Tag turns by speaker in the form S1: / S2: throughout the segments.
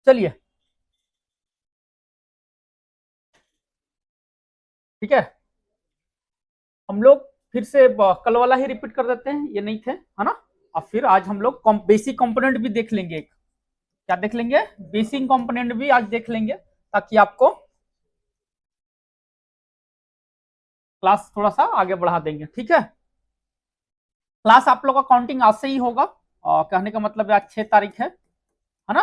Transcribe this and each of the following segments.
S1: चलिए ठीक है, हम लोग फिर से कल वाला ही रिपीट कर देते हैं, ये नहीं थे है ना। और फिर आज हम लोग बेसिक कंपोनेंट भी देख लेंगे। एक क्या देख लेंगे, बेसिक कंपोनेंट भी आज देख लेंगे, ताकि आपको क्लास थोड़ा सा आगे बढ़ा देंगे। ठीक है, क्लास आप लोग का काउंटिंग आज से ही होगा, और कहने का मतलब है आज 6 तारीख है ना।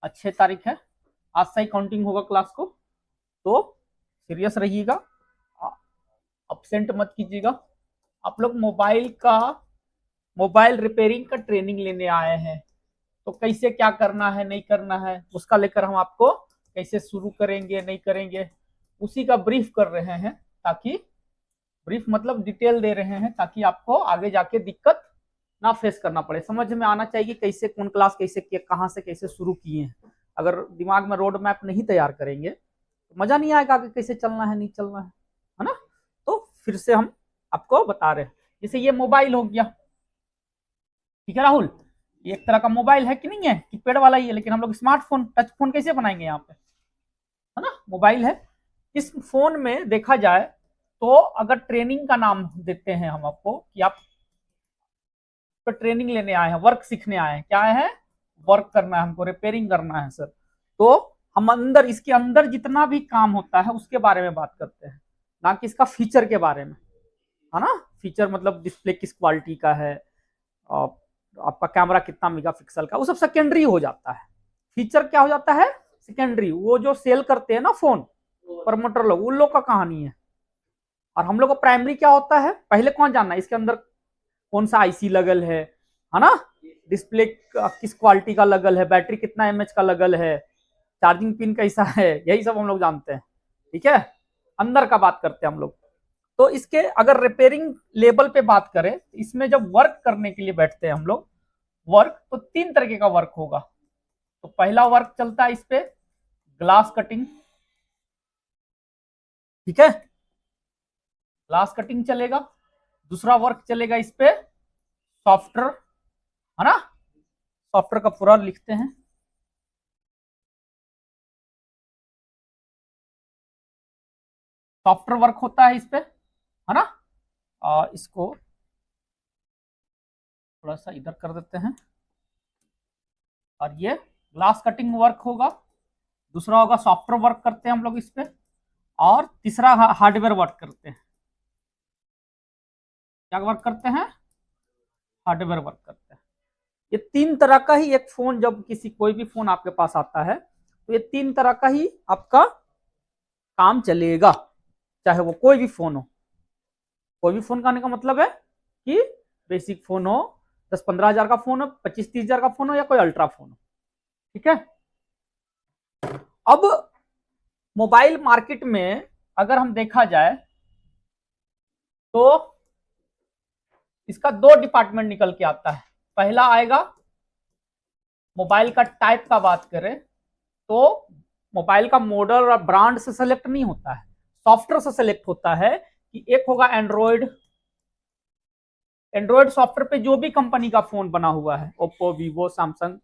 S1: आज 6 तारीख है, आज से ही काउंटिंग होगा क्लास को। तो सीरियस रहिएगा, अपसेंट मत कीजिएगा। आप लोग मोबाइल रिपेयरिंग का ट्रेनिंग लेने आए हैं, तो कैसे क्या करना है नहीं करना है उसका लेकर हम आपको कैसे शुरू करेंगे नहीं करेंगे उसी का ब्रीफ कर रहे हैं, ताकि ब्रीफ मतलब डिटेल दे रहे हैं, ताकि आपको आगे जाके दिक्कत ना फेस करना पड़े। समझ में आना चाहिए कैसे कौन क्लास कैसे किए, कहाँ से कैसे शुरू किए हैं। अगर दिमाग में रोड मैप नहीं तैयार करेंगे तो मजा नहीं आएगा आगे कैसे चलना है नहीं चलना है ना। तो फिर से हम आपको बता रहे हैं, जैसे ये मोबाइल हो गया, ठीक है राहुल, ये एक तरह का मोबाइल है कि नहीं है, कीपैड वाला ही है, लेकिन हम लोग स्मार्टफोन टच फोन कैसे बनाएंगे यहाँ पे, है ना। मोबाइल है, इस फोन में देखा जाए तो अगर ट्रेनिंग का नाम देते हैं हम आपको कि आप तो ट्रेनिंग लेने आए हैं, वर्क सीखने आए हैं, क्या है, वर्क करना है हमको, रिपेयरिंग करना है सर। तो हम अंदर इसके अंदर जितना भी काम होता है उसके बारे में बात करते हैं, ना कि इसका फीचर के बारे में, है ना। फीचर मतलब डिस्प्ले किस क्वालिटी का है, और आपका कैमरा कितना मेगापिक्सल का, वो सब सेकेंडरी हो जाता है। फीचर क्या हो जाता है, सेकेंडरी। वो जो सेल करते हैं ना फोन, प्रमोटर लोग, उन लोग का कहानी है। और हम लोग का प्राइमरी क्या होता है, पहले कौन जानना है इसके अंदर कौन सा आईसी लगल है ना, डिस्प्ले किस क्वालिटी का लगल है, बैटरी कितना एमएच का लगल है, चार्जिंग पिन कैसा है, यही सब हम लोग जानते हैं। ठीक है, अंदर का बात करते हैं हम लोग। तो इसके अगर रिपेयरिंग लेवल पे बात करें, इसमें जब वर्क करने के लिए बैठते हैं हम लोग, वर्क तो 3 तरीके का वर्क होगा। तो पहला वर्क चलता है इस पे ग्लास कटिंग, ठीक है, ग्लास कटिंग चलेगा। दूसरा वर्क चलेगा इस पे सॉफ्टवेयर, है ना, सॉफ्टवेयर का पूरा लिखते हैं। सॉफ्टवेयर वर्क होता है इस पे, है ना। इसको थोड़ा सा इधर कर देते हैं, और ये ग्लास कटिंग वर्क होगा। दूसरा होगा सॉफ्टवेयर वर्क करते हैं हम लोग इस पे, और तीसरा हार्डवेयर वर्क करते हैं। क्या वर्क करते हैं, हार्डवेयर वर्क करते हैं। ये 3 तरह का ही एक फोन, जब किसी कोई भी फोन आपके पास आता है तो ये 3 तरह का ही आपका काम चलेगा, चाहे वो कोई भी फोन हो। कोई भी फोन का आने का मतलब है कि बेसिक फोन हो, 10-15 हजार का फोन हो, 25-30 हजार का फोन हो, या कोई अल्ट्रा फोन हो। ठीक है, अब मोबाइल मार्केट में अगर हम देखा जाए तो इसका 2 डिपार्टमेंट निकल के आता है। पहला आएगा मोबाइल का टाइप का बात करें तो मोबाइल का मॉडल और ब्रांड से सेलेक्ट नहीं होता है, सॉफ्टवेयर से सेलेक्ट होता है। कि एक होगा एंड्रॉयड, एंड्रॉयड सॉफ्टवेयर पे जो भी कंपनी का फोन बना हुआ है, ओप्पो वीवो सैमसंग,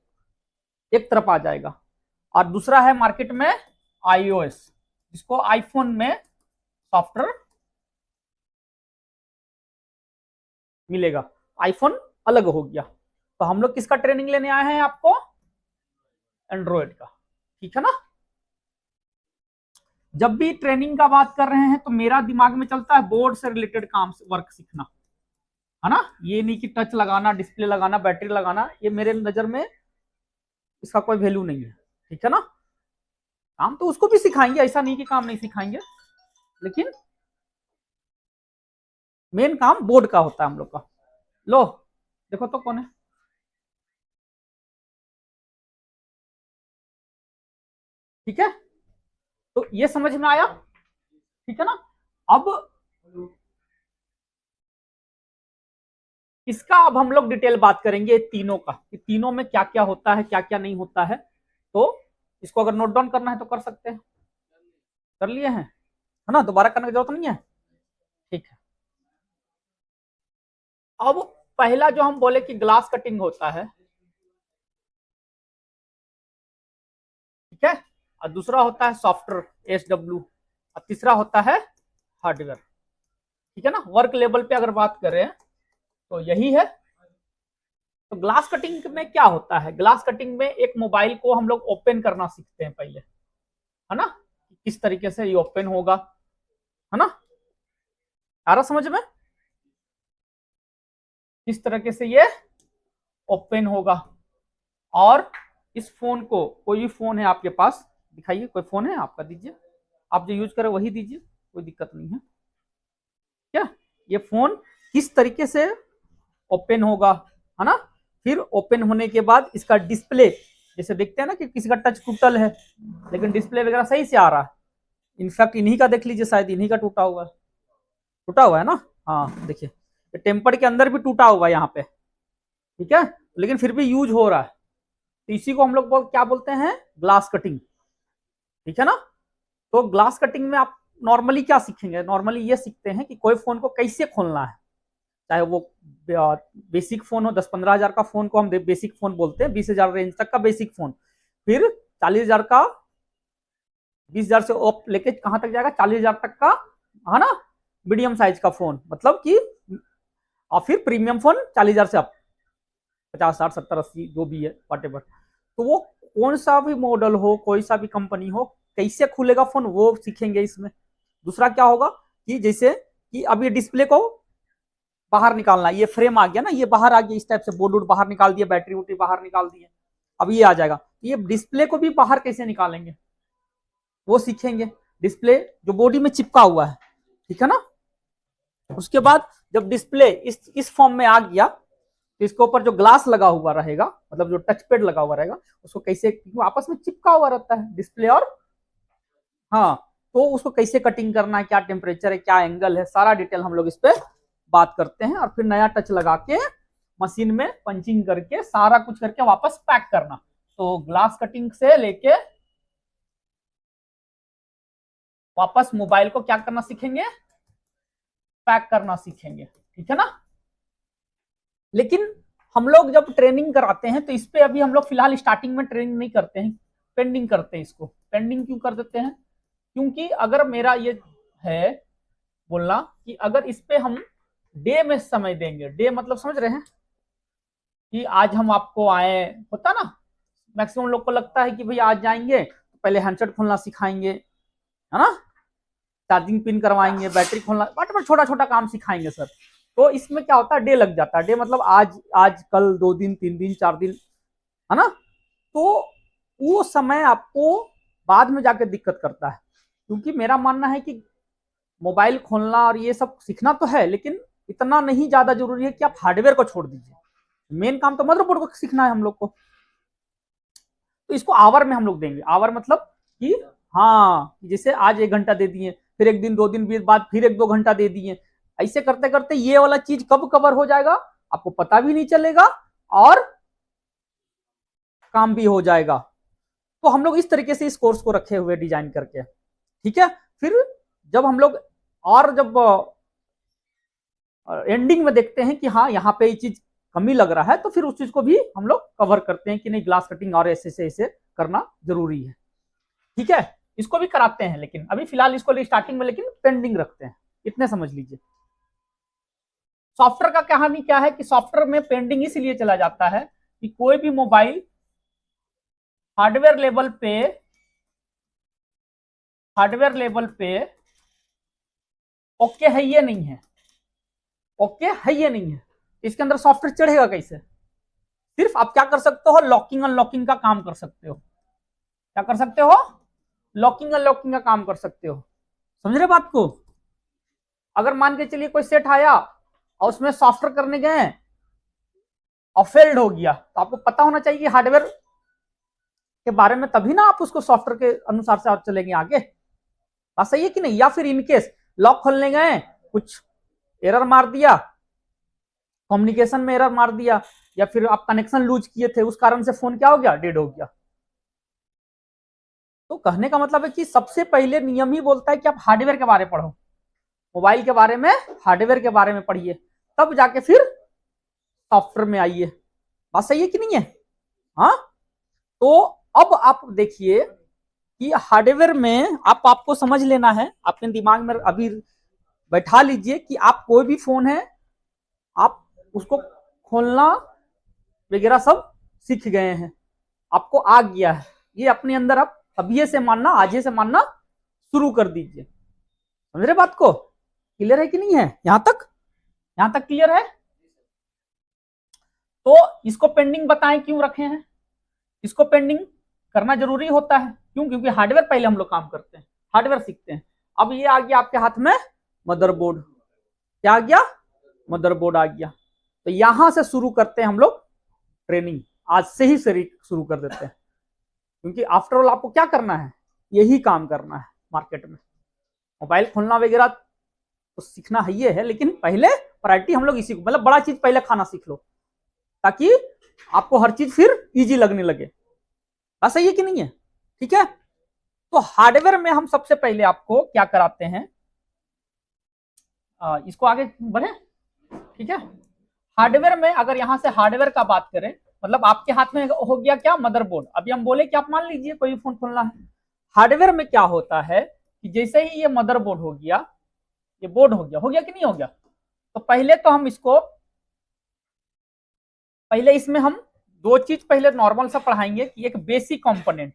S1: एक तरफ आ जाएगा। और दूसरा है मार्केट में आईओएस, जिसको आईफोन में सॉफ्टवेयर मिलेगा, आईफोन अलग हो गया। तो हम लोग किसका ट्रेनिंग लेने आए हैं आपको, एंड्रॉयड का, ठीक है ना। जब भी ट्रेनिंग का बात कर रहे हैं तो मेरा दिमाग में चलता है बोर्ड से रिलेटेड काम वर्क सीखना, है ना। ये नहीं कि टच लगाना, डिस्प्ले लगाना, बैटरी लगाना, ये मेरे नजर में इसका कोई वैल्यू नहीं है। ठीक है ना, काम तो उसको भी सिखाएंगे, ऐसा नहीं कि काम नहीं सिखाएंगे, लेकिन मेन काम बोर्ड का होता है हम लोग का। लो देखो तो कौन है, ठीक है, तो ये समझ में आया, ठीक है ना। अब इसका अब हम लोग डिटेल बात करेंगे तीनों का, कि तीनों में क्या क्या होता है क्या क्या नहीं होता है। तो इसको अगर नोट डाउन करना है तो कर सकते हैं, कर लिए हैं, है ना, दोबारा करने की जरूरत नहीं है। ठीक है, अब पहला जो हम बोले कि ग्लास कटिंग होता है, ठीक है। और दूसरा होता है सॉफ्टवेयर SW, और तीसरा होता है हार्डवेयर, ठीक है ना। वर्क लेवल पे अगर बात करें तो यही है। तो ग्लास कटिंग में क्या होता है, ग्लास कटिंग में एक मोबाइल को हम लोग ओपन करना सीखते हैं पहले, है ना, किस तरीके से ये ओपन होगा, है ना, आ रहा समझ में, किस तरीके से ये ओपन होगा। और इस फोन को, कोई भी फोन है आपके पास, दिखाइए कोई फोन है आपका, दीजिए, आप जो यूज करें वही दीजिए, कोई दिक्कत नहीं है। क्या ये फोन किस तरीके से ओपन होगा, है ना। फिर ओपन होने के बाद इसका डिस्प्ले, जैसे देखते हैं ना कि किसी का टच टूटल है लेकिन डिस्प्ले वगैरह सही से आ रहा है। इनफैक्ट इन्हीं का देख लीजिए, शायद इन्हीं का टूटा हुआ है ना। हाँ देखिए, टेम्पर के अंदर भी टूटा हुआ है यहाँ पे, ठीक है, लेकिन फिर भी यूज हो रहा है। तो इसी को हम लोग क्या बोलते हैं, ग्लास कटिंग, ठीक है ना। तो ग्लास कटिंग में आप नॉर्मली क्या सीखेंगे, नॉर्मली ये सीखते हैं कि कोई फोन को कैसे खोलना है, चाहे वो बेसिक फोन हो, 10-15 हजार का फोन को हम बेसिक फोन बोलते हैं, 20,000 रेंज तक का बेसिक फोन, फिर 40,000 का, 20,000 से ओप लेके कहां तक जाएगा, 40,000 तक का, है ना, मीडियम साइज का फोन, मतलब कि, और फिर प्रीमियम फोन 40,000 से अप, 50, 60, 70, 80 जो भी है व्हाटएवर। तो वो कौन सा भी मॉडल हो, कोई सा भी कंपनी हो, कैसे खुलेगा फोन वो सीखेंगे इसमें। दूसरा क्या होगा कि जैसे कि अब ये डिस्प्ले को बाहर निकालना, ये फ्रेम आ गया ना, ये बाहर आ गया, इस टाइप से बोर्ड वोर्ड बाहर निकाल दिया, बैटरी वोटरी बाहर निकाल दिए, अब ये आ जाएगा, ये डिस्प्ले को भी बाहर कैसे निकालेंगे वो सीखेंगे। डिस्प्ले जो बॉडी में चिपका हुआ है, ठीक है ना। उसके बाद जब डिस्प्ले इस फॉर्म में आ गया, तो इसके ऊपर जो ग्लास लगा हुआ रहेगा, मतलब जो टच पैड लगा हुआ रहेगा, उसको कैसे, आपस में चिपका हुआ रहता है डिस्प्ले और, हाँ, तो उसको कैसे कटिंग करना है, क्या टेम्परेचर है, क्या एंगल है, सारा डिटेल हम लोग इस पे बात करते हैं। और फिर नया टच लगा के मशीन में पंचिंग करके सारा कुछ करके वापस पैक करना। तो ग्लास कटिंग से लेके वापस मोबाइल को क्या करना सीखेंगे, पैक करना सीखेंगे, ठीक है ना। लेकिन हम लोग जब ट्रेनिंग कराते हैं तो इस पे अभी हम लोग फिलहाल स्टार्टिंग में ट्रेनिंग नहीं करते हैं, पेंडिंग करते हैं। इसको पेंडिंग क्यों कर देते हैं, क्योंकि अगर मेरा ये है बोलना कि अगर इस पे हम डे में समय देंगे, डे मतलब समझ रहे हैं कि आज हम आपको आए, होता ना, मैक्सिमम लोग को लगता है कि भाई आज जाएंगे तो पहले हैंडसेट खोलना सिखाएंगे, है ना, चार्जिंग पिन करवाएंगे, बैटरी खोलना, बट छोटा छोटा काम सिखाएंगे सर। तो इसमें क्या होता है, डे लग जाता है, डे मतलब आज आज कल 2 दिन 3 दिन 4 दिन, है ना। तो वो समय आपको बाद में जाके दिक्कत करता है, क्योंकि मेरा मानना है कि मोबाइल खोलना और ये सब सीखना तो है, लेकिन इतना नहीं ज्यादा जरूरी है कि आप हार्डवेयर को छोड़ दीजिए। मेन काम तो मदरबोर्ड को सीखना है हम लोग को। तो इसको आवर में हम लोग देंगे, आवर मतलब कि, हाँ, जैसे आज 1 घंटा दे दिए, फिर 1 दिन 2 दिन बाद फिर 1-2 घंटा दे दिए, ऐसे करते करते ये वाला चीज कब कवर हो जाएगा आपको पता भी नहीं चलेगा और काम भी हो जाएगा। तो हम लोग इस तरीके से इस कोर्स को रखे हुए डिजाइन करके, ठीक है। फिर जब हम लोग, और जब एंडिंग में देखते हैं कि हाँ यहाँ पे ये चीज कमी लग रहा है, तो फिर उस चीज को भी हम लोग कवर करते हैं कि नहीं, ग्लास कटिंग और ऐसे से ऐसे करना जरूरी है, ठीक है। इसको भी कराते हैं, लेकिन अभी फिलहाल इसको स्टार्टिंग में लेकिन पेंडिंग रखते हैं, इतने समझ लीजिए। सॉफ्टवेयर का कहानी क्या है कि सॉफ्टवेयर में पेंडिंग इसलिए चला जाता है कि कोई भी मोबाइल हार्डवेयर लेवल पे ओके है ये नहीं है, ओके है ये नहीं है, इसके अंदर सॉफ्टवेयर चढ़ेगा कैसे। सिर्फ आप क्या कर सकते हो, लॉकिंग अनलॉकिंग का काम कर सकते हो। क्या कर सकते हो, लॉकिंग अनलॉकिंग का काम कर सकते हो, समझ रहे बात को। अगर मान के चलिए कोई सेट आया और उसमें सॉफ्टवेयर करने गए और फेल्ड हो गया, तो आपको पता होना चाहिए हार्डवेयर के बारे में, तभी ना आप उसको सॉफ्टवेयर के अनुसार से आप चलेंगे आगे। बात सही है कि नहीं। या फिर इनकेस लॉक खोलने गए, कुछ एरर मार दिया, कम्युनिकेशन में एरर मार दिया, या फिर आप कनेक्शन लूज किए थे, उस कारण से फोन क्या हो गया, डेड हो गया। तो कहने का मतलब है कि सबसे पहले नियम ही बोलता है कि आप हार्डवेयर के बारे में पढ़ो, मोबाइल के बारे में, हार्डवेयर के बारे में पढ़िए, तब जाके फिर सॉफ्टवेयर में आइए। बात सही है कि नहीं है। हाँ, तो अब आप देखिए कि हार्डवेयर में आपको समझ लेना है, अपने दिमाग में अभी बैठा लीजिए कि आप कोई भी फोन है, आप उसको खोलना वगैरह सब सीख गए हैं, आपको आ गया है, ये अपने अंदर आप अभी से मानना, आज से मानना शुरू कर दीजिए। समझ रहे बात को? क्लियर है कि नहीं है? यहां तक क्लियर है? तो इसको पेंडिंग बताएं क्यों रखे हैं? इसको पेंडिंग करना जरूरी होता है, क्यों? क्योंकि हार्डवेयर पहले हम लोग काम करते हैं, हार्डवेयर सीखते हैं। अब ये आ गया आपके हाथ में मदरबोर्ड, क्या आ गया? मदरबोर्ड आ गया। तो यहां से शुरू करते हैं हम लोग ट्रेनिंग, आज से ही शुरू कर देते हैं, क्योंकि आफ्टर ऑल आपको क्या करना है? यही काम करना है मार्केट में। मोबाइल खोलना वगैरह तो सीखना ही है, लेकिन पहले प्रायोरिटी हम लोग इसी को, मतलब बड़ा चीज पहले खाना सीख लो, ताकि आपको हर चीज फिर इजी लगने लगे। बात सही है कि नहीं है? ठीक है। तो हार्डवेयर में हम सबसे पहले आपको क्या कराते हैं, इसको आगे बढ़े, ठीक है। हार्डवेयर में अगर यहां से हार्डवेयर का बात करें, मतलब आपके हाथ में हो गया क्या? मदरबोर्ड। अभी हम बोले कि आप मान लीजिए कोई भी फोन खोलना है, हार्डवेयर में क्या होता है कि जैसे ही ये मदरबोर्ड हो गया, ये बोर्ड हो गया कि नहीं हो गया, तो पहले तो हम इसको, पहले इसमें हम दो चीज पहले नॉर्मल सा पढ़ाएंगे कि एक बेसिक कंपोनेंट,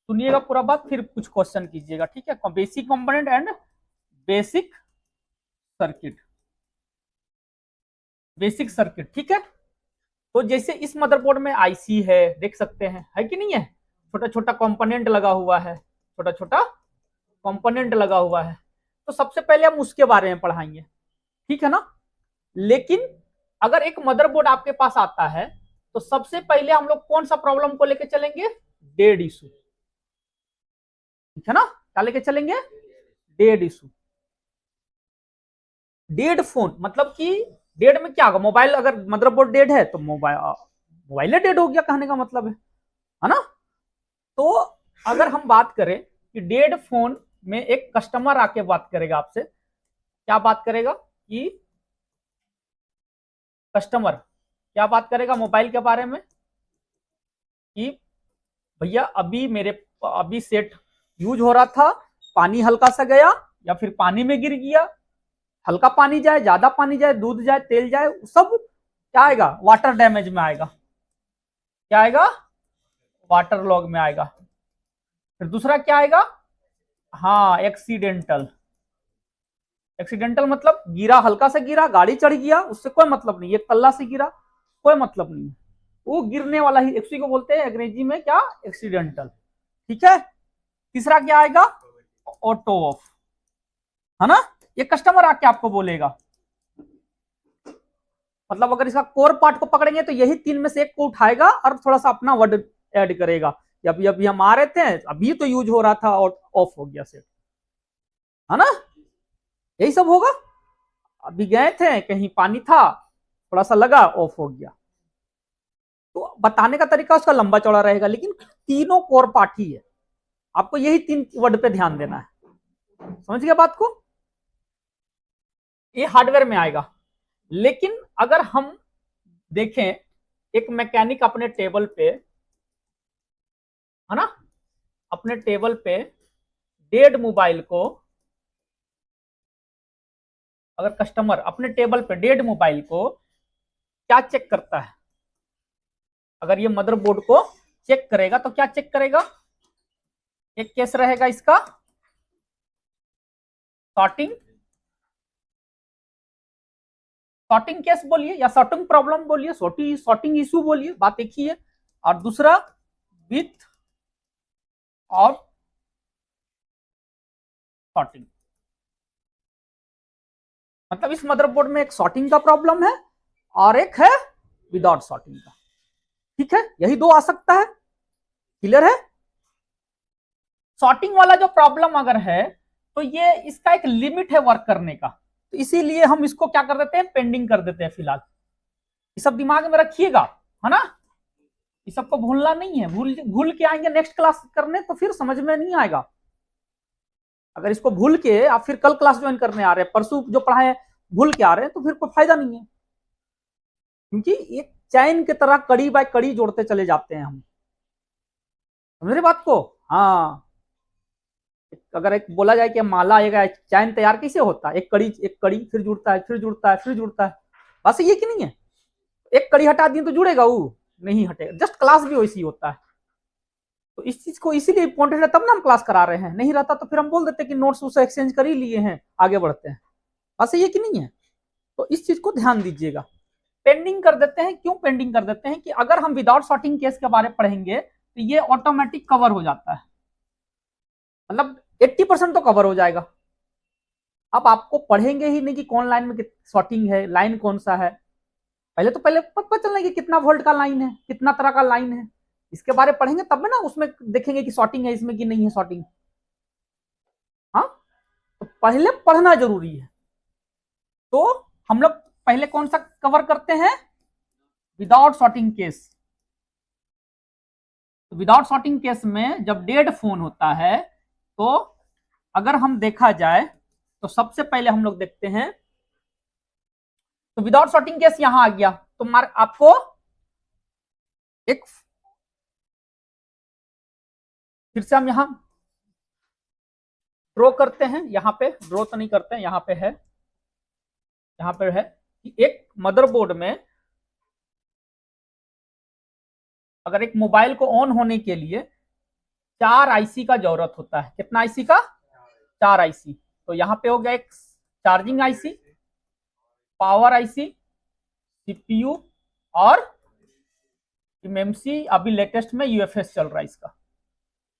S1: सुनिएगा पूरा बात, फिर कुछ क्वेश्चन कीजिएगा, ठीक है। Basic component and basic circuit, ठीक है। तो जैसे इस मदरबोर्ड में आईसी है, देख सकते हैं, है कि नहीं है? छोटा छोटा कंपोनेंट लगा हुआ है, छोटा छोटा कंपोनेंट लगा हुआ है। तो सबसे पहले हम उसके बारे में पढ़ाएंगे, ठीक है ना। लेकिन अगर एक मदरबोर्ड आपके पास आता है, तो सबसे पहले हम लोग कौन सा प्रॉब्लम को लेके चलेंगे? डेड इशू, ठीक है ना। क्या लेके चलेंगे? Dead issue. डेड फोन मतलब कि डेड में क्या होगा? मोबाइल, अगर मदरबोर्ड डेड है तो मोबाइल डेड हो गया, कहने का मतलब है ना। तो अगर हम बात करें कि डेड फोन में एक कस्टमर आके बात करेगा आपसे, क्या बात करेगा कि कस्टमर क्या बात करेगा मोबाइल के बारे में कि भैया अभी सेट यूज हो रहा था, पानी हल्का सा गया या फिर पानी में गिर गया, हल्का पानी जाए, ज्यादा पानी जाए, दूध जाए, तेल जाए, सब क्या आएगा? वाटर डैमेज में आएगा। क्या आएगा? वाटर लॉग में आएगा। फिर दूसरा क्या आएगा? हाँ, एक्सीडेंटल मतलब गिरा, हल्का से गिरा, गाड़ी चढ़ गया, उससे कोई मतलब नहीं, एक तल्ला से गिरा, कोई मतलब नहीं, वो गिरने वाला ही, इसी को बोलते हैं अंग्रेजी में क्या? एक्सीडेंटल, ठीक है। तीसरा क्या आएगा? ऑटो ऑफ, है ना। ये कस्टमर आके आपको बोलेगा, मतलब अगर इसका कोर पार्ट को पकड़ेंगे तो यही तीन में से एक को उठाएगा और थोड़ा सा अपना वर्ड ऐड करेगा। अभी अभी हम आ रहे थे, अभी तो यूज हो रहा था और ऑफ हो गया सेट, है ना। यही सब होगा। अभी गए थे कहीं, पानी था, थोड़ा सा लगा, ऑफ हो गया। तो बताने का तरीका उसका लंबा चौड़ा रहेगा, लेकिन तीनों कोर पार्ट ही है, आपको यही तीन वर्ड पे ध्यान देना है। समझ गया बात को? ये हार्डवेयर में आएगा। लेकिन अगर हम देखें, एक मैकेनिक अपने टेबल पे, है ना, अपने टेबल पे डेड मोबाइल को, अगर कस्टमर अपने टेबल पे डेड मोबाइल को क्या चेक करता है? अगर ये मदरबोर्ड को चेक करेगा तो क्या चेक करेगा? एक केस रहेगा इसका शॉर्टिंग केस बोलिए, या शॉर्टिंग प्रॉब्लम बोलिए, शॉर्टिंग इशू बोलिए, बात एक ही है। और दूसरा विथ और शॉर्टिंग, मतलब इस मदरबोर्ड में एक शॉर्टिंग का प्रॉब्लम है और एक है विदाउट शॉर्टिंग का, ठीक है। यही दो आ सकता है। क्लियर है? शॉर्टिंग वाला जो प्रॉब्लम अगर है, तो ये इसका एक लिमिट है वर्क करने का, तो इसीलिए हम इसको क्या कर देते हैं? पेंडिंग कर देते हैं फिलहाल। ये सब दिमाग में रखिएगा, है ना। ये सबको भूलना नहीं है, भूल के आएंगे नेक्स्ट क्लास करने तो फिर समझ में नहीं आएगा। अगर इसको भूल के आप फिर कल क्लास ज्वाइन करने आ रहे हैं, परसों जो पढ़ाए भूल के आ रहे हैं, तो फिर कोई फायदा नहीं है, क्योंकि एक चैन की तरह कड़ी बाय कड़ी जोड़ते चले जाते हैं हम। समझ रहे बात को? हाँ, अगर एक बोला जाए कि माला एक चैन तैयार कैसे होता है, एक कड़ी फिर जुड़ता है, फिर जुड़ता है, फिर जुड़ता है, बस ये कि नहीं है? एक कड़ी हटा दी तो जुड़ेगा वो? नहीं हटेगा। जस्ट क्लास भी वैसी होता है। तो इस चीज को इसीलिए इंपॉर्टेंट है, तब ना हम क्लास करा रहे हैं। नहीं रहता तो फिर हम बोल देते कि नोट्स उसे एक्सचेंज कर ही लिए हैं, आगे बढ़ते हैं। बस ये कि नहीं है? तो इस चीज को ध्यान दीजिएगा। पेंडिंग कर देते हैं। क्यों पेंडिंग कर देते हैं? कि अगर हम विदाउट सॉर्टिंग केस के बारे में पढ़ेंगे तो ये ऑटोमेटिक कवर हो जाता है, मतलब 80% तो कवर हो जाएगा। अब आपको पढ़ेंगे ही नहीं कि कौन लाइन में सॉर्टिंग है, लाइन कौन सा है। पहले पता चलना कि कितना वोल्ट का लाइन है, कितना तरह का लाइन है, इसके बारे में पढ़ेंगे तब में ना उसमें देखेंगे कि सॉर्टिंग है इसमें कि नहीं है सॉर्टिंग। हाँ, तो पहले पढ़ना जरूरी है। तो हम लोग पहले कौन सा कवर करते हैं? Without sorting case. तो विदाउट सॉर्टिंग केस में जब डेड फोन होता है, तो अगर हम देखा जाए तो सबसे पहले हम लोग देखते हैं, तो विदाउट सॉर्टिंग केस यहां आ गया। तो आपको एक, फिर से हम यहां ड्रॉ करते हैं। यहां पे ड्रॉ तो नहीं करते हैं, यहां पे है, यहां पे है कि एक मदरबोर्ड में अगर एक मोबाइल को ऑन होने के लिए 4 आईसी का जरूरत होता है। कितना आईसी का? 4 आईसी। तो यहां पे हो गया एक charging IC, power IC, CPU और एमएमसी। अभी लेटेस्ट में यूएफएस चल रहा है इसका।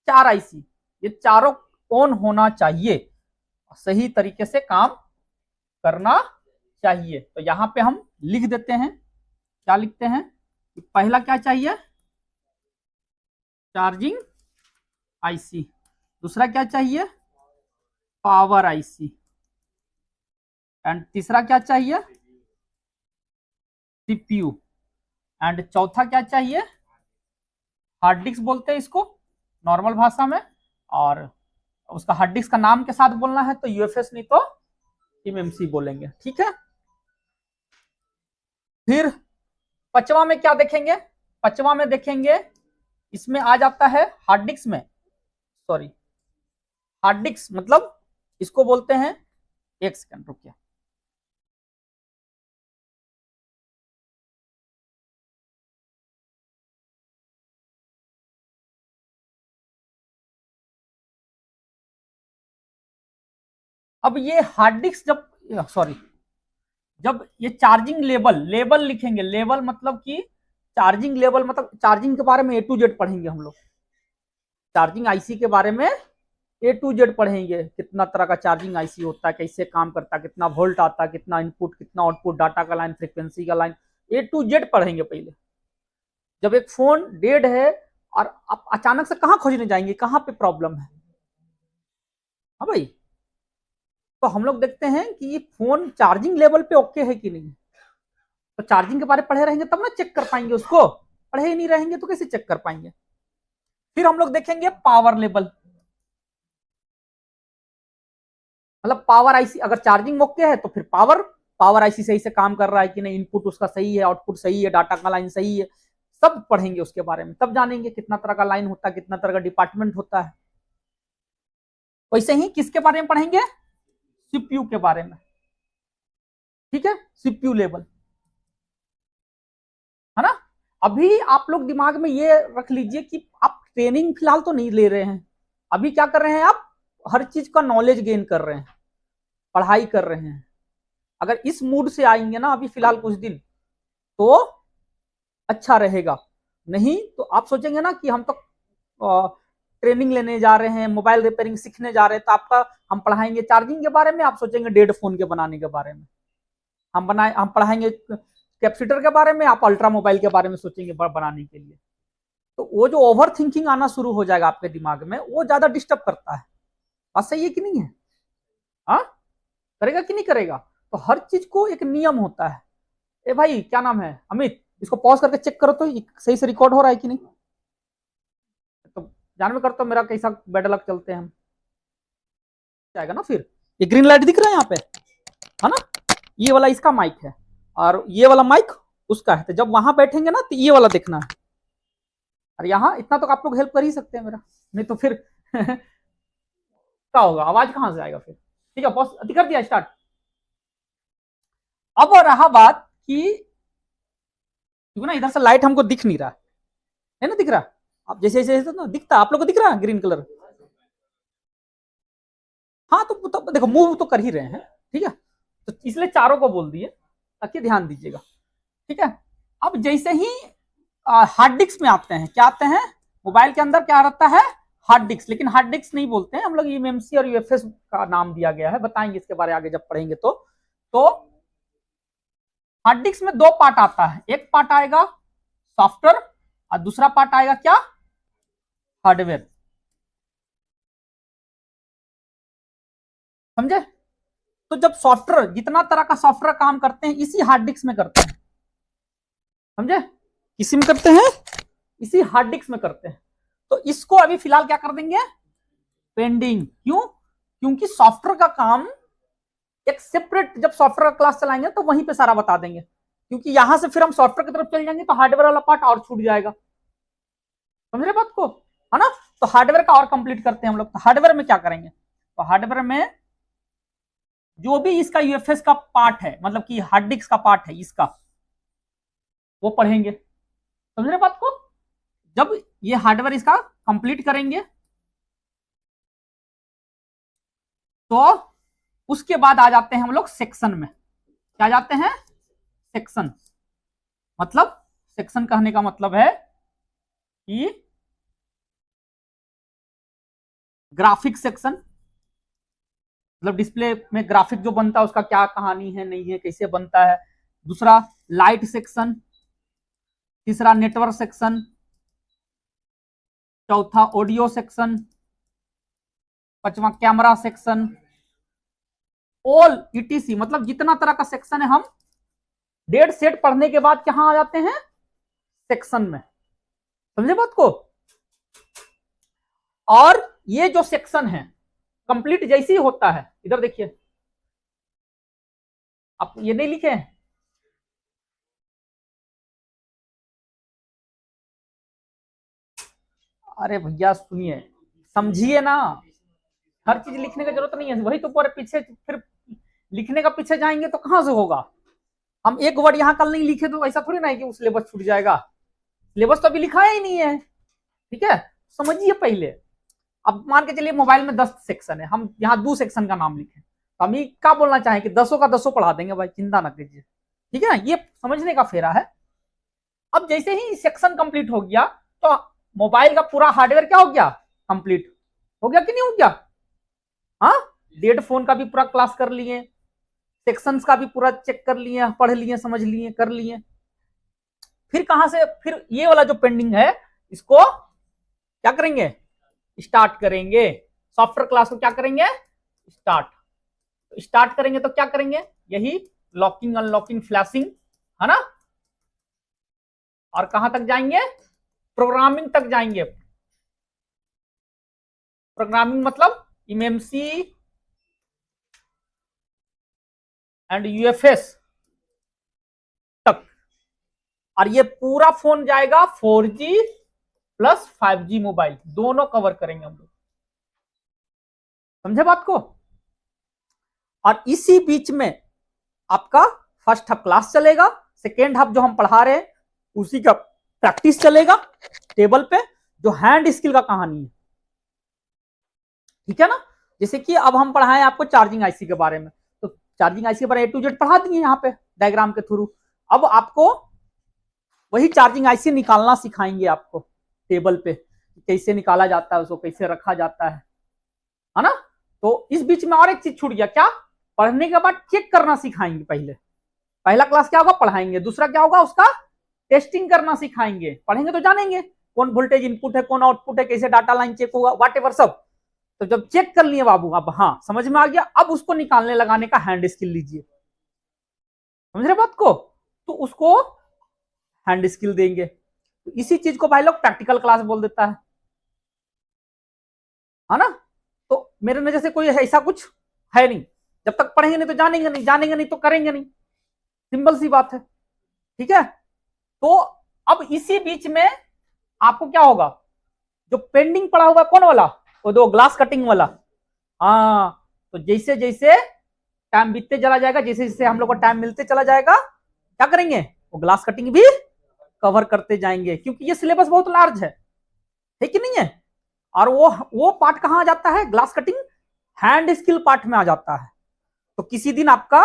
S1: 4 आईसी, ये चारों ऑन होना चाहिए, सही तरीके से काम करना चाहिए। तो यहां पे हम लिख देते हैं, क्या लिखते हैं कि पहला क्या चाहिए? Charging IC. दूसरा क्या चाहिए? Power IC. एंड तीसरा क्या चाहिए? सीपीयू। एंड चौथा क्या चाहिए? हार्ड डिस्क बोलते हैं इसको नॉर्मल भाषा में, और उसका हार्ड डिस्क का नाम के साथ बोलना है तो यूएफएस, नहीं तो एमएमसी बोलेंगे। ठीक है। फिर पांचवा में क्या देखेंगे? पांचवा में देखेंगे, इसमें आ जाता है हार्ड डिस्क में, सॉरी, हार्ड डिस्क मतलब इसको बोलते हैं, एक सेकंड रुकिए। अब ये हार्ड डिस्क जब, सॉरी, जब ये चार्जिंग लेवल लिखेंगे, लेवल मतलब कि चार्जिंग लेवल मतलब चार्जिंग के बारे में ए टू जेड पढ़ेंगे हम लोग। चार्जिंग आईसी के बारे में ए टू जेड पढ़ेंगे, कितना तरह का चार्जिंग आईसी होता है, कैसे काम करता है, कितना वोल्ट आता है, कितना इनपुट, कितना आउटपुट, डाटा का लाइन, फ्रीक्वेंसी का लाइन, ए टू जेड पढ़ेंगे पहले। जब एक फोन डेड है और आप अचानक से कहां खोजने जाएंगे, कहां पे प्रॉब्लम है? हाँ भाई, तो हम लोग देखते हैं कि ये फोन चार्जिंग लेवल पे ओके है कि नहीं। तो चार्जिंग के बारे में पढ़े रहेंगे तब ना चेक कर पाएंगे उसको, पढ़े ही नहीं रहेंगे तो कैसे चेक कर पाएंगे। फिर हम लोग देखेंगे पावर लेवल, मतलब पावर आईसी, अगर चार्जिंग ओके है तो फिर पावर आईसी सही से काम कर रहा है कि नहीं, इनपुट उसका सही है, आउटपुट सही है, डाटा का लाइन सही है, सब पढ़ेंगे उसके बारे में। तब जानेंगे कितना तरह का लाइन होता है, कितना तरह का डिपार्टमेंट होता है। वैसे ही किसके बारे में पढ़ेंगे? सीपीयू के बारे में। ठीक है, सीपीयू लेवल, है ना। अभी आप लोग दिमाग में ये रख लीजिए कि आप ट्रेनिंग फिलहाल तो नहीं ले रहे हैं, अभी क्या कर रहे हैं आप? हर चीज का नॉलेज गेन कर रहे हैं, पढ़ाई कर रहे हैं। अगर इस मूड से आएंगे ना अभी फिलहाल कुछ दिन, तो अच्छा रहेगा। नहीं तो आप सोचेंगे ना कि हम तो ट्रेनिंग लेने जा रहे हैं, मोबाइल रिपेयरिंग सीखने जा रहे हैं, तो आपका हम पढ़ाएंगे चार्जिंग के बारे में, आप सोचेंगे डेड फोन के बनाने के बारे में। हम पढ़ाएंगे कैपेसिटर के बारे में, आप अल्ट्रा मोबाइल के बारे में सोचेंगे बनाने के लिए। तो वो जो ओवर थिंकिंग आना शुरू हो जाएगा आपके दिमाग में, वो ज्यादा डिस्टर्ब करता है। बात सही है कि नहीं है? हाँ, करेगा कि नहीं करेगा? तो हर चीज को एक नियम होता है। ए भाई, क्या नाम है? अमित, इसको पॉज करके चेक करो तो सही से रिकॉर्ड हो रहा है कि नहीं। तो जान में करता मेरा कैसा बेड लक चलते हैं हम, जाएगा ना। फिर ये ग्रीन लाइट दिख रहा है यहाँ पे, है ना, ये वाला इसका माइक है और ये वाला माइक उसका है। तो जब वहां बैठेंगे ना तो ये वाला देखना है, और यहाँ इतना तो आप लोग हेल्प कर ही सकते हैं मेरा, नहीं तो फिर क्या होगा, आवाज कहां से आएगा फिर। ठीक है, पॉज कर दिया, स्टार्ट। अब रहा बात कि ना इधर से लाइट हमको दिख नहीं रहा है ना, दिख रहा आप जैसे जैसे ना दिखता, आप लोग को दिख रहा है ग्रीन कलर। हाँ तो देखो मूव तो कर ही रहे हैं, ठीक है, तो इसलिए चारों को बोल दिए ताकि ध्यान दीजिएगा। ठीक है, अब जैसे ही हार्ड डिस्क में आते हैं, क्या आते हैं, मोबाइल के अंदर क्या रहता है, हार्ड डिस्क, लेकिन हार्ड डिस्क नहीं बोलते हैं हम लोग, ईएमएमसी और यूएफएस का नाम दिया गया है, बताएंगे इसके बारे आगे जब पढ़ेंगे। तो हार्ड डिस्क में दो पार्ट आता है, एक पार्ट आएगा सॉफ्टवेयर और दूसरा पार्ट आएगा क्या, हार्डवेयर। समझे? तो जब सॉफ्टवेयर, जितना तरह का सॉफ्टवेयर काम करते हैं इसी हार्ड डिस्क में करते हैं, समझे, किसी में करते हैं, इसी हार्ड डिस्क में करते हैं। तो इसको अभी फिलहाल क्या कर देंगे, पेंडिंग। क्यों? क्योंकि सॉफ्टवेयर का काम एक सेपरेट, जब सॉफ्टवेयर क्लास चलाएंगे तो वहीं पे सारा बता देंगे, क्योंकि यहां से फिर हम सॉफ्टवेयर की तरफ चल जाएंगे तो हार्डवेयर वाला पार्ट और छूट जाएगा। समझ रहे बात को, है ना। तो हार्डवेयर का और कंप्लीट करते हैं हम लोग। तो हार्डवेयर में क्या करेंगे, तो हार्डवेयर में जो भी इसका यूएफएस का पार्ट है, मतलब कि हार्ड डिस्क का पार्ट है इसका, वो पढ़ेंगे। समझ रहे बात को। जब ये हार्डवेयर इसका कंप्लीट करेंगे तो उसके बाद आ जाते हैं हम लोग सेक्शन में। क्या जाते हैं, सेक्शन। मतलब सेक्शन कहने का मतलब है कि ग्राफिक सेक्शन, मतलब डिस्प्ले में ग्राफिक जो बनता है उसका क्या कहानी है, नहीं है, कैसे बनता है। दूसरा लाइट सेक्शन, तीसरा नेटवर्क सेक्शन, चौथा ऑडियो सेक्शन, पांचवा कैमरा सेक्शन, ऑल ईटीसी, मतलब जितना तरह का सेक्शन है हम डेढ़ सेट पढ़ने के बाद कहां आ जाते हैं, सेक्शन में। समझे बात को। और ये जो सेक्शन है कंप्लीट जैसे ही होता है, इधर देखिए, आप ये नहीं लिखे हैं, अरे भैया सुनिए, समझिए ना, हर चीज लिखने की जरूरत नहीं है, वही तो पूरे पीछे फिर लिखने का पीछे जाएंगे तो कहां से होगा। हम एक वर्ड यहाँ कल नहीं लिखे तो ऐसा थोड़ी ना है कि वो सिलेबस छूट जाएगा, सिलेबस तो अभी लिखाया ही नहीं है। ठीक है, समझिए पहले। अब मान के चलिए मोबाइल में 10 सेक्शन है, हम यहाँ 2 सेक्शन का नाम लिखे, तो हम ये क्या बोलना चाहें कि 10 का 10 पढ़ा देंगे भाई, चिंता ना कीजिए। ठीक है ना, ये समझने का फेरा है। अब जैसे ही सेक्शन कंप्लीट हो गया तो मोबाइल का पूरा हार्डवेयर क्या हो गया, कंप्लीट हो गया कि नहीं हो गया। हाँ, डेड फोन का भी पूरा क्लास कर लिए, सेक्शंस का भी पूरा चेक कर लिए, पढ़ लिए, समझ लिए, कर लिए। फिर कहां से, फिर ये वाला जो पेंडिंग है इसको क्या करेंगे, स्टार्ट करेंगे। सॉफ्टवेयर क्लास को क्या करेंगे, स्टार्ट। स्टार्ट करेंगे तो क्या करेंगे, यही लॉकिंग, अनलॉकिंग, फ्लैशिंग, है ना। और कहां तक जाएंगे, प्रोग्रामिंग तक जाएंगे। प्रोग्रामिंग मतलब एमएमसी एंड यूएफएस तक। और ये पूरा फोन जाएगा 4G प्लस 5G मोबाइल, दोनों कवर करेंगे हम लोग। समझे बात को। और इसी बीच में आपका फर्स्ट हाफ क्लास चलेगा, सेकेंड हाफ जो हम पढ़ा रहे हैं उसी का प्रैक्टिस चलेगा टेबल पे, जो हैंड स्किल का कहानी है। ठीक है ना। जैसे कि अब हम पढ़ाएं आपको चार्जिंग आईसी के बारे में, तो चार्जिंग आईसी के बारे में A to Z पढ़ा दिए यहाँ पे डायग्राम के थ्रू। अब आपको वही चार्जिंग आईसी निकालना सिखाएंगे आपको टेबल पे, कैसे निकाला जाता है, उसको कैसे रखा जाता है ना। तो इस बीच में और एक चीज छूट गया, क्या, पढ़ने के बाद चेक करना सिखाएंगे। पहला क्लास क्या होगा, पढ़ाएंगे, दूसरा क्या होगा, उसका टेस्टिंग करना सिखाएंगे। पढ़ेंगे तो जानेंगे कौन वोल्टेज इनपुट है, कौन आउटपुट है, कैसे डाटा लाइन चेक होगा, वाट एवर सब। तो जब चेक कर लिए बाबू, अब हाँ समझ में आ गया, अब उसको निकालने लगाने का हैंड स्किल लीजिए। समझ रहे बात को। तो उसको हैंड स्किल देंगे। तो इसी चीज को भाई लोग प्रैक्टिकल क्लास बोल देता है ना। तो मेरे नजर से कोई ऐसा कुछ है नहीं, जब तक पढ़ेंगे नहीं तो जानेंगे नहीं, जानेंगे नहीं तो करेंगे नहीं, सिंपल सी बात है। ठीक है। तो अब इसी बीच में आपको क्या होगा, जो पेंडिंग पड़ा हुआ कौन वाला, वो दो ग्लास कटिंग वाला। हाँ, तो जैसे जैसे टाइम बीतते चला जाएगा, जैसे जैसे हम लोग को टाइम मिलते चला जाएगा, क्या करेंगे, वो ग्लास कटिंग भी कवर करते जाएंगे, क्योंकि ये सिलेबस बहुत लार्ज है कि नहीं है। और वो पार्ट कहां आ जाता है, glass cutting hand skill part में आ जाता है। तो किसी दिन आपका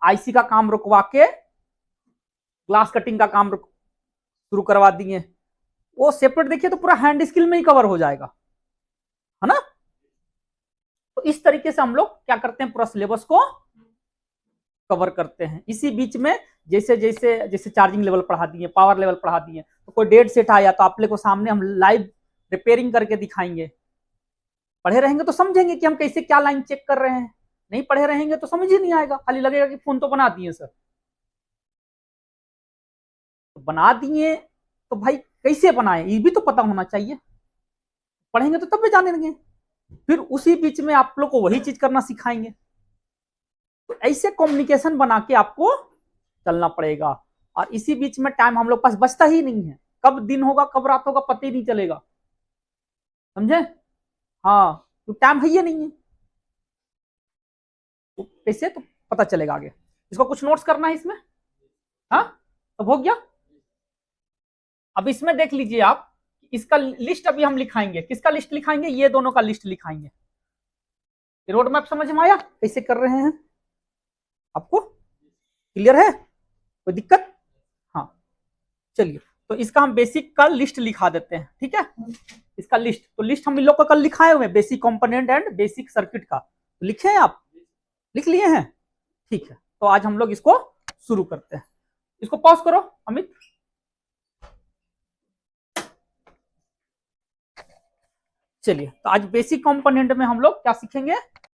S1: आईसी का काम रुकवा के ग्लास कटिंग का काम शुरू करवा दिए, वो सेपरेट देखिए तो पूरा हैंड स्किल में ही कवर हो जाएगा, है ना। तो इस तरीके से हम लोग क्या करते हैं, पूरा सिलेबस को कवर करते हैं। इसी बीच में जैसे जैसे जैसे चार्जिंग लेवल बढ़ा दिए, पावर लेवल बढ़ा दिए, तो कोई डेड सेट आया तो आप लोग को सामने हम लाइव रिपेयरिंग करके दिखाएंगे। पढ़े रहेंगे तो समझेंगे कि हम कैसे क्या लाइन चेक कर रहे हैं, नहीं पढ़े रहेंगे तो समझ ही नहीं आएगा, खाली लगेगा कि फोन तो बना दिए सर। तो बना दिए तो भाई कैसे बनाए ये भी तो पता होना चाहिए, पढ़ेंगे तो तब भी जानेंगे। फिर उसी बीच में आप लोग को वही चीज करना सिखाएंगे। तो ऐसे कम्युनिकेशन बना के आपको चलना पड़ेगा। और इसी बीच में टाइम हम लोग पास बचता ही नहीं है, कब दिन होगा कब रात होगा पता ही नहीं चलेगा, समझे। हाँ, तो टाइम है ही नहीं है, तो कैसे तो पता चलेगा आगे। इसको कुछ नोट्स करना है इसमें, हाँ तो हो गया। अब इसमें देख लीजिए आप, इसका लिस्ट अभी हम लिखाएंगे, किसका लिस्ट लिखाएंगे, ये दोनों का लिस्ट लिखाएंगे। रोड मैप समझ में आया कैसे कर रहे हैं, आपको क्लियर है, कोई दिक्कत। हाँ चलिए, तो इसका हम बेसिक का लिस्ट लिखा देते हैं, ठीक है। इसका लिस्ट, तो लिस्ट हम इन लोग का कल लिखाए हुए, basic component and basic circuit का, तो लिखे हैं आप, लिख लिए हैं, ठीक है। तो आज हम लोग इसको शुरू करते हैं। इसको पॉज करो अमित। चलिए, तो आज बेसिक कंपोनेंट में हम लोग क्या सीखेंगे,